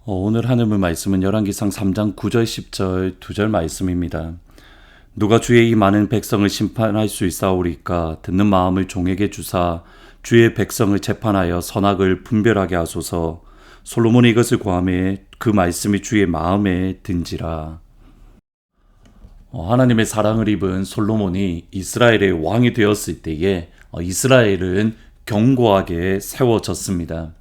오늘 하늘의 말씀은 열왕기상 3장 9절 10절 2절 말씀입니다. 누가 주의 이 많은 백성을 심판할 수 있사오리까? 듣는 마음을 종에게 주사 주의 백성을 재판하여 선악을 분별하게 하소서. 솔로몬이 이것을 고하매 그 말씀이 주의 마음에 든지라. 하나님의 사랑을 입은 솔로몬이 이스라엘의 왕이 되었을 때에 이스라엘은 견고하게 세워졌습니다.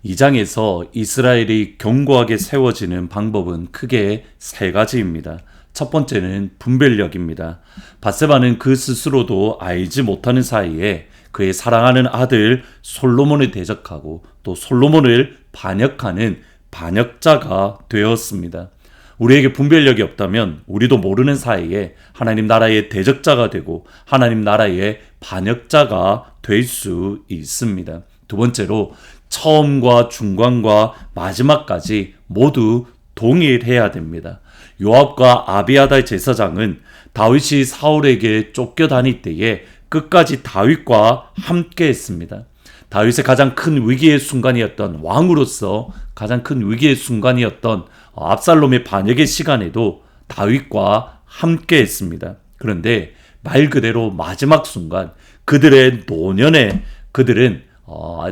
이 장에서 이스라엘이 견고하게 세워지는 방법은 크게 세 가지입니다. 첫 번째는 분별력입니다. 밧세바는 그 스스로도 알지 못하는 사이에 그의 사랑하는 아들 솔로몬을 대적하고 또 솔로몬을 반역하는 반역자가 되었습니다. 우리에게 분별력이 없다면 우리도 모르는 사이에 하나님 나라의 대적자가 되고 하나님 나라의 반역자가 될 수 있습니다. 두 번째로 처음과 중간과 마지막까지 모두 동일해야 됩니다. 요압과 아비아달 제사장은 다윗이 사울에게 쫓겨다닐 때에 끝까지 다윗과 함께 했습니다. 다윗의 가장 큰 위기의 순간이었던 왕으로서 가장 큰 위기의 순간이었던 압살롬의 반역의 시간에도 다윗과 함께 했습니다. 그런데 말 그대로 마지막 순간 그들의 노년에 그들은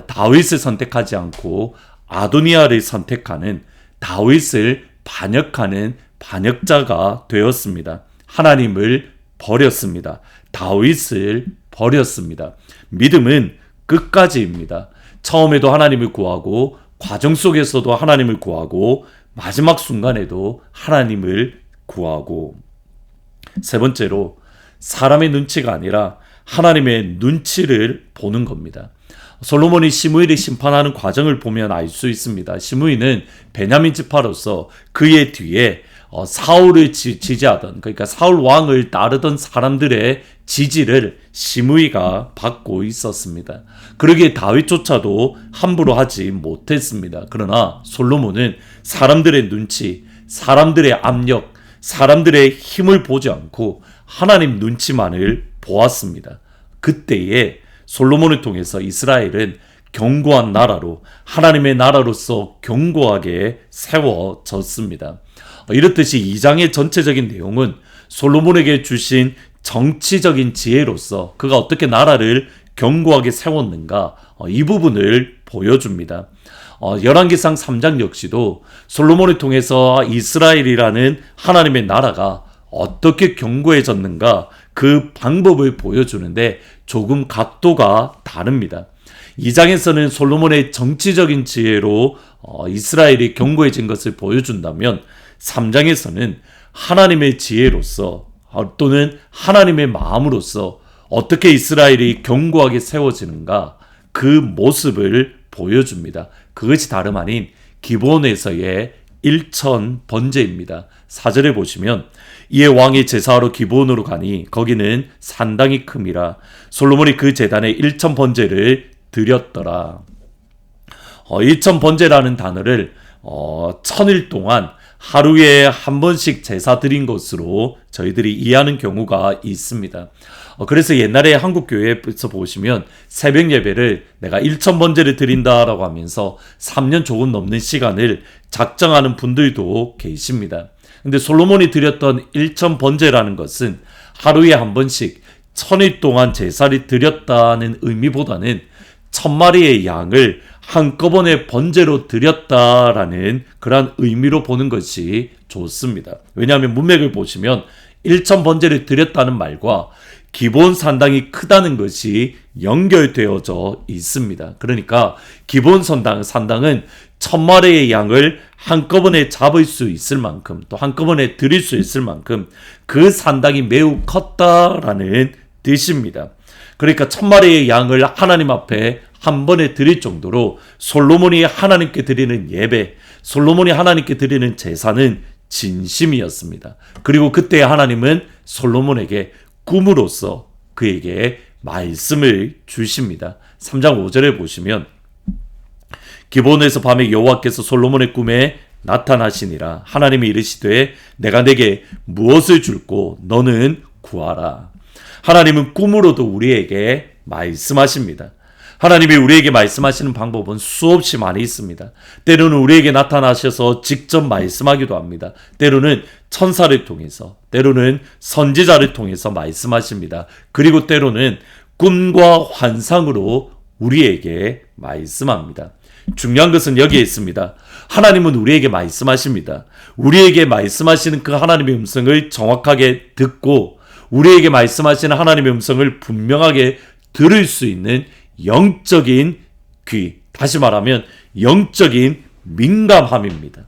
다윗을 선택하지 않고 아도니아를 선택하는 다윗을 반역하는 반역자가 되었습니다. 하나님을 버렸습니다. 다윗을 버렸습니다. 믿음은 끝까지입니다. 처음에도 하나님을 구하고 과정 속에서도 하나님을 구하고 마지막 순간에도 하나님을 구하고 세 번째로 사람의 눈치가 아니라 하나님의 눈치를 보는 겁니다. 솔로몬이 시므이를 심판하는 과정을 보면 알 수 있습니다. 시므이는 베냐민 지파로서 그의 뒤에 사울을 지지하던 그러니까 사울 왕을 따르던 사람들의 지지를 시므이가 받고 있었습니다. 그러기에 다윗조차도 함부로 하지 못했습니다. 그러나 솔로몬은 사람들의 눈치, 사람들의 압력, 사람들의 힘을 보지 않고 하나님 눈치만을 보았습니다. 그때에 솔로몬을 통해서 이스라엘은 견고한 나라로 하나님의 나라로서 견고하게 세워졌습니다. 이렇듯이 2장의 전체적인 내용은 솔로몬에게 주신 정치적인 지혜로서 그가 어떻게 나라를 견고하게 세웠는가 이 부분을 보여줍니다. 열왕기상 3장 역시도 솔로몬을 통해서 이스라엘이라는 하나님의 나라가 어떻게 견고해졌는가 그 방법을 보여주는데 조금 각도가 다릅니다. 2장에서는 솔로몬의 정치적인 지혜로 이스라엘이 견고해진 것을 보여준다면 3장에서는 하나님의 지혜로서 또는 하나님의 마음으로서 어떻게 이스라엘이 견고하게 세워지는가 그 모습을 보여줍니다. 그것이 다름 아닌 기브온에서의 일천 번제입니다. 4절에 보시면 이에 왕이 제사하러 기브온으로 가니 거기는 산당이 큼이라 솔로몬이 그 제단에 일천 번제를 드렸더라. 일천 번제라는 단어를 천일 동안 하루에 한 번씩 제사 드린 것으로 저희들이 이해하는 경우가 있습니다. 그래서 옛날에 한국교회에서 보시면 새벽 예배를 내가 1000번제를 드린다라고 하면서 3년 조금 넘는 시간을 작정하는 분들도 계십니다. 근데 솔로몬이 드렸던 1000번제라는 것은 하루에 한 번씩 1000일 동안 제사를 드렸다는 의미보다는 1000마리의 양을 한꺼번에 번제로 드렸다라는 그런 의미로 보는 것이 좋습니다. 왜냐하면 문맥을 보시면 1000번제를 드렸다는 말과 기본 산당이 크다는 것이 연결되어져 있습니다. 그러니까 기본 산당은 1000마리의 양을 한꺼번에 잡을 수 있을 만큼 또 한꺼번에 드릴 수 있을 만큼 그 산당이 매우 컸다라는 뜻입니다. 그러니까 1000마리의 양을 하나님 앞에 한 번에 드릴 정도로 솔로몬이 하나님께 드리는 예배, 솔로몬이 하나님께 드리는 제사는 진심이었습니다. 그리고 그때 하나님은 솔로몬에게 꿈으로써 그에게 말씀을 주십니다. 3장 5절에 보시면 기브온에서 밤에 여호와께서 솔로몬의 꿈에 나타나시니라. 하나님이 이르시되 내가 내게 무엇을 줄고 너는 구하라. 하나님은 꿈으로도 우리에게 말씀하십니다. 하나님이 우리에게 말씀하시는 방법은 수없이 많이 있습니다. 때로는 우리에게 나타나셔서 직접 말씀하기도 합니다. 때로는 천사를 통해서, 때로는 선지자를 통해서 말씀하십니다. 그리고 때로는 꿈과 환상으로 우리에게 말씀합니다. 중요한 것은 여기에 있습니다. 하나님은 우리에게 말씀하십니다. 우리에게 말씀하시는 그 하나님의 음성을 정확하게 듣고 우리에게 말씀하시는 하나님의 음성을 분명하게 들을 수 있는 영적인 귀, 다시 말하면 영적인 민감함입니다.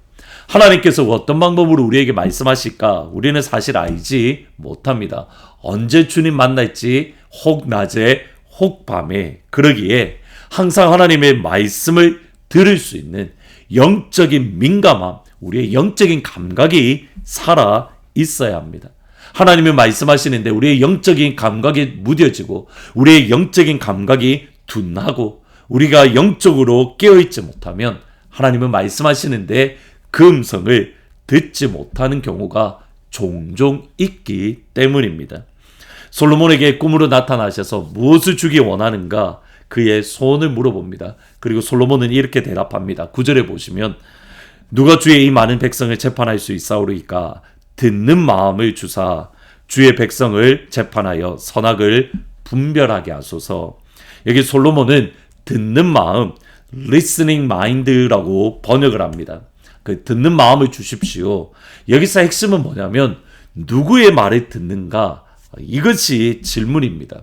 하나님께서 어떤 방법으로 우리에게 말씀하실까? 우리는 사실 알지 못합니다. 언제 주님 만날지 혹 낮에 혹 밤에, 그러기에 항상 하나님의 말씀을 들을 수 있는 영적인 민감함, 우리의 영적인 감각이 살아 있어야 합니다. 하나님이 말씀하시는데 우리의 영적인 감각이 무뎌지고 우리의 영적인 감각이 둔하고 우리가 영적으로 깨어있지 못하면 하나님은 말씀하시는데 그 음성을 듣지 못하는 경우가 종종 있기 때문입니다. 솔로몬에게 꿈으로 나타나셔서 무엇을 주기 원하는가 그의 소원을 물어봅니다. 그리고 솔로몬은 이렇게 대답합니다. 9절에 보시면 누가 주의 이 많은 백성을 재판할 수 있사오리이까 듣는 마음을 주사 주의 백성을 재판하여 선악을 분별하게 하소서. 여기 솔로몬은 듣는 마음, listening mind라고 번역을 합니다. 그 듣는 마음을 주십시오. 여기서 핵심은 뭐냐면 누구의 말을 듣는가? 이것이 질문입니다.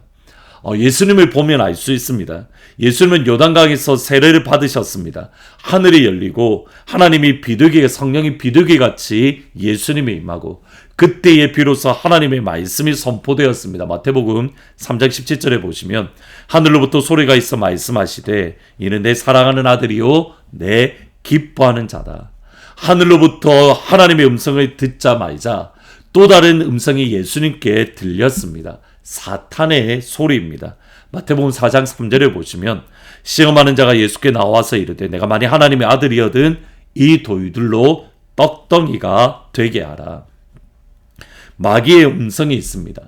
예수님을 보면 알 수 있습니다. 예수님은 요단강에서 세례를 받으셨습니다. 하늘이 열리고 하나님이 비둘기, 성령이 비둘기같이 예수님에 임하고 그때에 비로소 하나님의 말씀이 선포되었습니다. 마태복음 3장 17절에 보시면 하늘로부터 소리가 있어 말씀하시되 이는 내 사랑하는 아들이요 내 기뻐하는 자다. 하늘로부터 하나님의 음성을 듣자마자 또 다른 음성이 예수님께 들렸습니다. 사탄의 소리입니다. 마태복음 4장 3절에 보시면 시험하는 자가 예수께 나와서 이르되 내가 만일 하나님의 아들이거든 이 돌들로 떡덩이가 되게 하라. 마귀의 음성이 있습니다.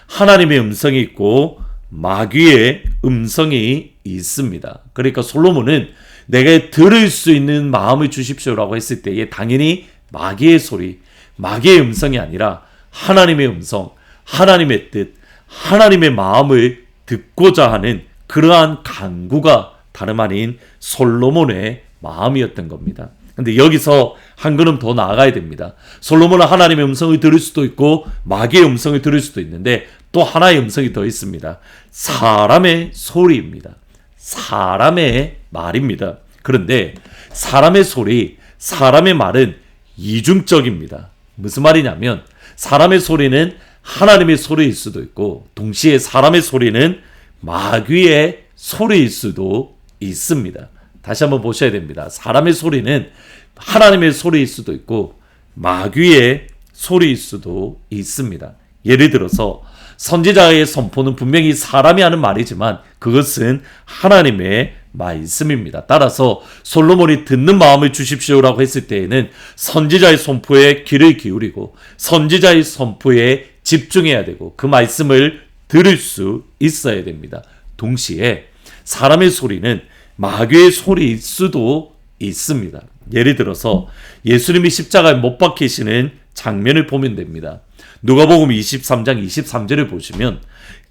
하나님의 음성이 있고 마귀의 음성이 있습니다. 그러니까 솔로몬은 내가 들을 수 있는 마음을 주십시오라고 했을 때에 당연히 마귀의 소리, 마귀의 음성이 아니라 하나님의 음성, 하나님의 뜻, 하나님의 마음을 듣고자 하는 그러한 간구가 다름 아닌 솔로몬의 마음이었던 겁니다. 근데 여기서 한 걸음 더 나아가야 됩니다. 솔로몬은 하나님의 음성을 들을 수도 있고 마귀의 음성을 들을 수도 있는데 또 하나의 음성이 더 있습니다. 사람의 소리입니다. 사람의 말입니다. 그런데 사람의 소리, 사람의 말은 이중적입니다. 무슨 말이냐면 사람의 소리는 하나님의 소리일 수도 있고 동시에 사람의 소리는 마귀의 소리일 수도 있습니다. 다시 한번 보셔야 됩니다. 사람의 소리는 하나님의 소리일 수도 있고 마귀의 소리일 수도 있습니다. 예를 들어서 선지자의 선포는 분명히 사람이 하는 말이지만 그것은 하나님의 말씀입니다. 따라서 솔로몬이 듣는 마음을 주십시오라고 했을 때에는 선지자의 선포에 귀를 기울이고 선지자의 선포에 집중해야 되고 그 말씀을 들을 수 있어야 됩니다. 동시에 사람의 소리는 마귀의 소리일 수도 있습니다. 예를 들어서 예수님이 십자가에 못 박히시는 장면을 보면 됩니다. 누가복음 23장 23절을 보시면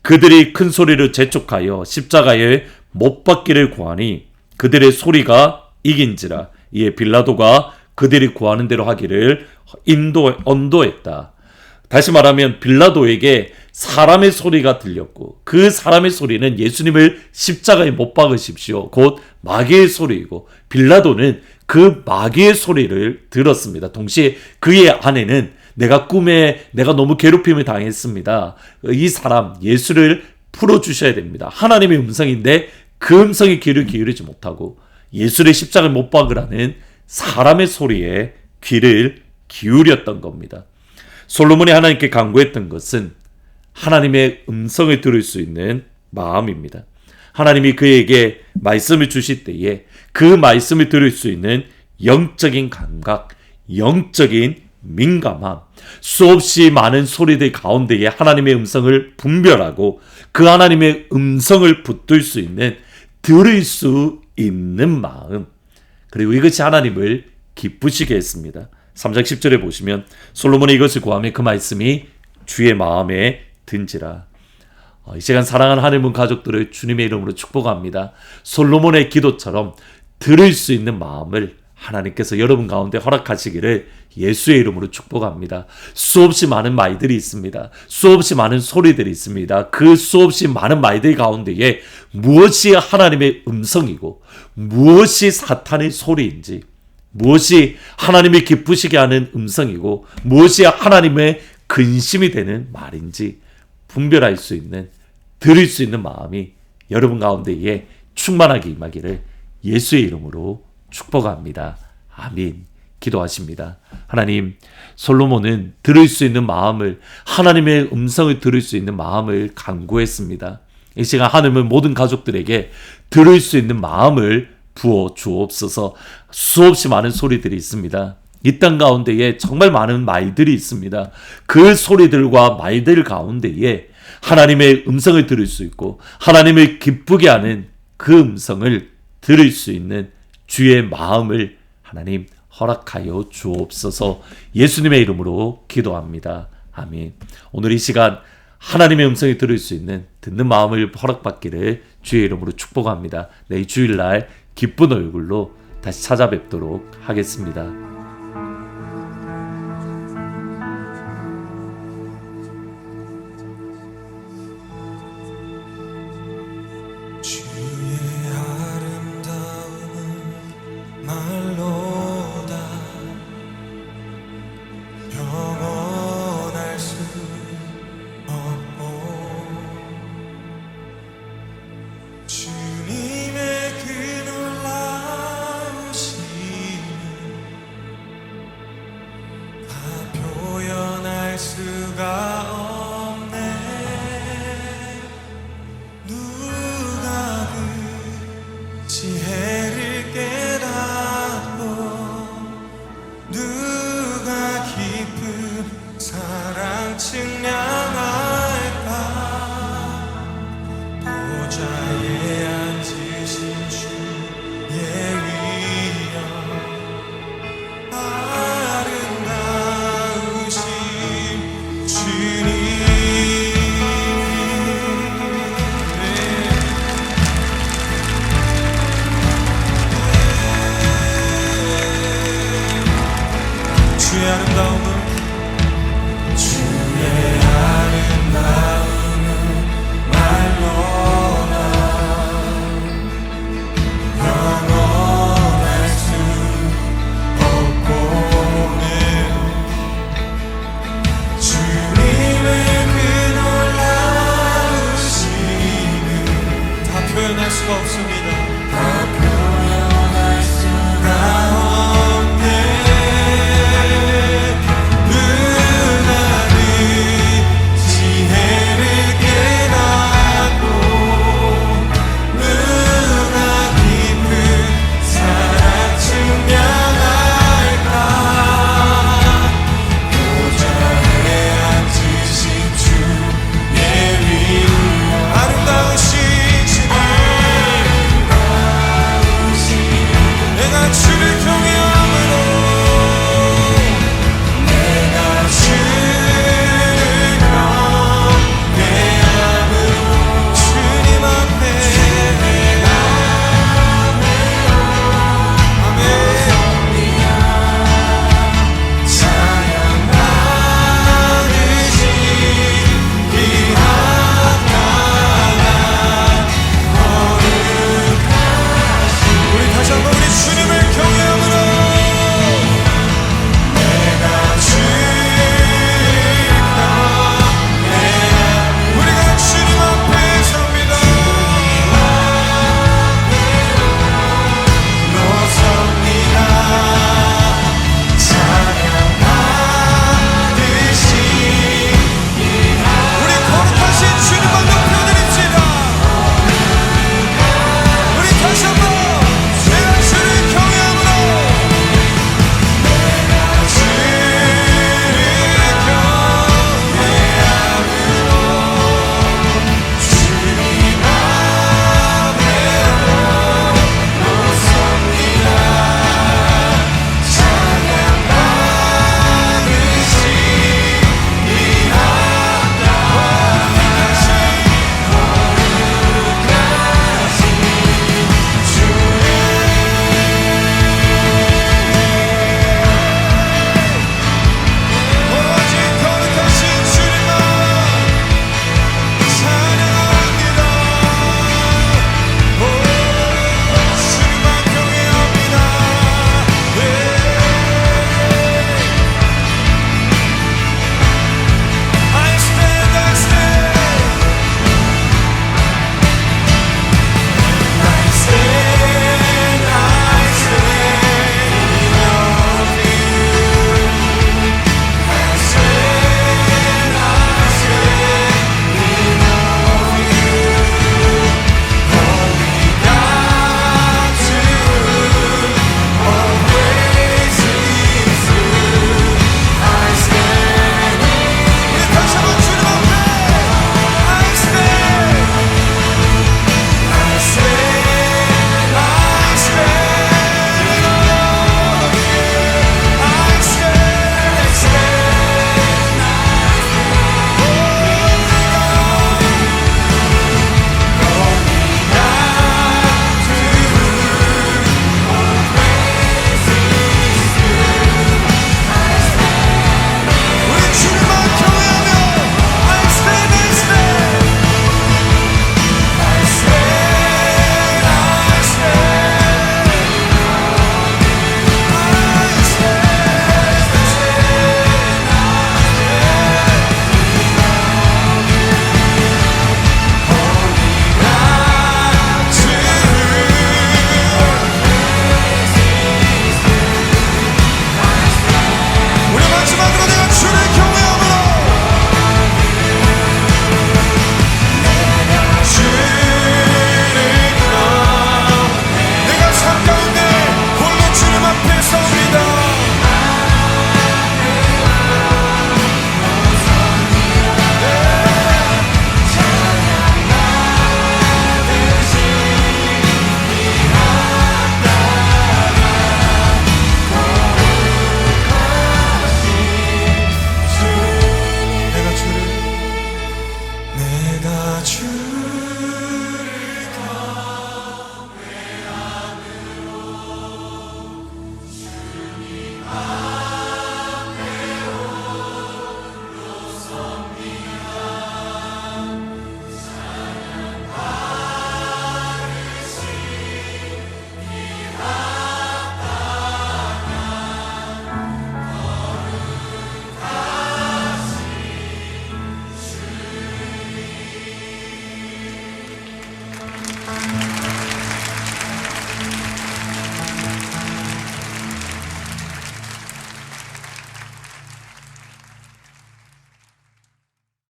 그들이 큰 소리로 재촉하여 십자가에 못 박기를 구하니 그들의 소리가 이긴지라 이에 빌라도가 그들이 구하는 대로 하기를 언도했다. 다시 말하면 빌라도에게 사람의 소리가 들렸고 그 사람의 소리는 예수님을 십자가에 못 박으십시오. 곧 마귀의 소리이고 빌라도는 그 마귀의 소리를 들었습니다. 동시에 그의 안에는 내가 꿈에 내가 너무 괴롭힘을 당했습니다. 이 사람 예수를 풀어주셔야 됩니다. 하나님의 음성인데 그 음성에 귀를 기울이지 못하고 예수를 십자가에 못 박으라는 사람의 소리에 귀를 기울였던 겁니다. 솔로몬이 하나님께 간구했던 것은 하나님의 음성을 들을 수 있는 마음입니다. 하나님이 그에게 말씀을 주실 때에 그 말씀을 들을 수 있는 영적인 감각, 영적인 민감함, 수없이 많은 소리들 가운데에 하나님의 음성을 분별하고 그 하나님의 음성을 붙들 수 있는 들을 수 있는 마음, 그리고 이것이 하나님을 기쁘시게 했습니다. 3장 10절에 보시면 솔로몬이 이것을 구하며 그 말씀이 주의 마음에 든지라. 이 시간 사랑하는 하늘문 가족들을 주님의 이름으로 축복합니다. 솔로몬의 기도처럼 들을 수 있는 마음을 하나님께서 여러분 가운데 허락하시기를 예수의 이름으로 축복합니다. 수없이 많은 말들이 있습니다. 수없이 많은 소리들이 있습니다. 그 수없이 많은 말들 가운데에 무엇이 하나님의 음성이고 무엇이 사탄의 소리인지, 무엇이 하나님이 기쁘시게 하는 음성이고 무엇이 하나님의 근심이 되는 말인지 분별할 수 있는, 들을 수 있는 마음이 여러분 가운데에 충만하게 임하기를 예수의 이름으로 축복합니다. 아멘. 기도하십니다. 하나님, 솔로몬은 들을 수 있는 마음을, 하나님의 음성을 들을 수 있는 마음을 간구했습니다. 이 시간 하나님은 모든 가족들에게 들을 수 있는 마음을 부어 주옵소서. 수없이 많은 소리들이 있습니다. 이 땅 가운데에 정말 많은 말들이 있습니다. 그 소리들과 말들 가운데에 하나님의 음성을 들을 수 있고 하나님을 기쁘게 하는 그 음성을 들을 수 있는 주의 마음을 하나님 허락하여 주옵소서. 예수님의 이름으로 기도합니다. 아멘. 오늘 이 시간 하나님의 음성을 들을 수 있는 듣는 마음을 허락받기를 주의 이름으로 축복합니다. 내일 주일날 기쁜 얼굴로 다시 찾아뵙도록 하겠습니다.